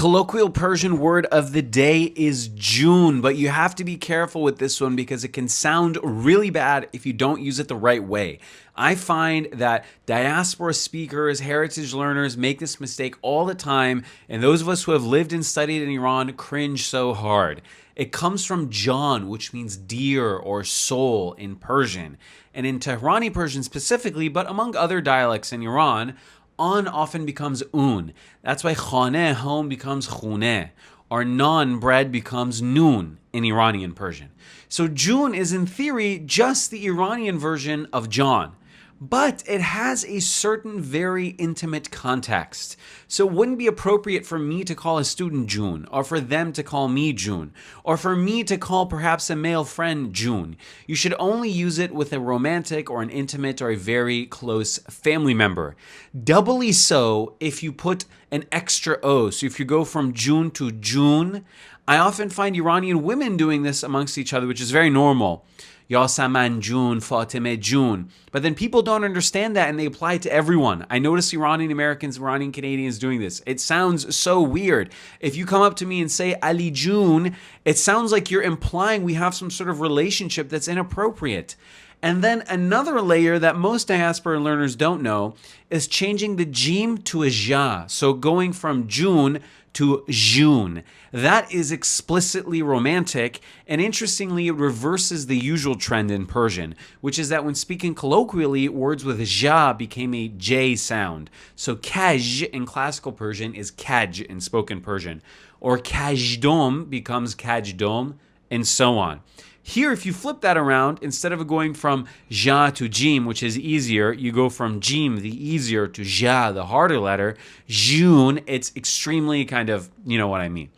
colloquial Persian word of the day is June, but you have to be careful with this one because it can sound really bad if you don't use it the right way. I find that diaspora speakers, heritage learners make this mistake all the time, and those of us who have lived and studied in Iran cringe so hard. It comes from Jan, which means deer or soul in Persian. And in Tehrani Persian specifically, but among other dialects in Iran, an often becomes un. That's why khane, home, becomes khune. Or non, bread, becomes noon in Iranian Persian. So June is in theory just the Iranian version of John. But it has a certain very intimate context. So it wouldn't be appropriate for me to call a student June, or for them to call me June, or for me to call perhaps a male friend June. You should only use it with a romantic or an intimate or a very close family member. Doubly so if you put an extra O. So if you go from June to June, I often find Iranian women doing this amongst each other, which is very normal. Yasaman June, Fatimeh June. But then people don't understand that and they apply it to everyone. I notice Iranian Americans, Iranian Canadians doing this. It sounds so weird. If you come up to me and say Ali June, it sounds like you're implying we have some sort of relationship that's inappropriate. And then another layer that most diaspora learners don't know is changing the jim to a ja. So going from June to June. That is explicitly romantic, and interestingly, it reverses the usual trend in Persian, which is that when speaking colloquially, words with ja became a j sound. So kaj in classical Persian is kaj in spoken Persian, or kajdom becomes kajdom, and so on. Here, if you flip that around, instead of going from ja to jim, which is easier, you go from jim, the easier, to ja, the harder letter, June, it's extremely kind of, you know what I mean.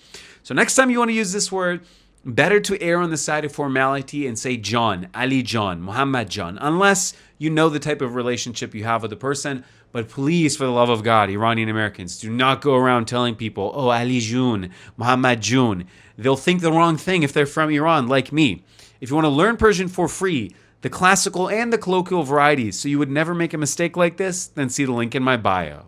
So next time you want to use this word, better to err on the side of formality and say John, Ali John, Muhammad John, unless you know the type of relationship you have with the person. But please, for the love of God, Iranian Americans, do not go around telling people, oh, Ali June, Muhammad June. They'll think the wrong thing if they're from Iran, like me. If you want to learn Persian for free, the classical and the colloquial varieties, so you would never make a mistake like this, then see the link in my bio.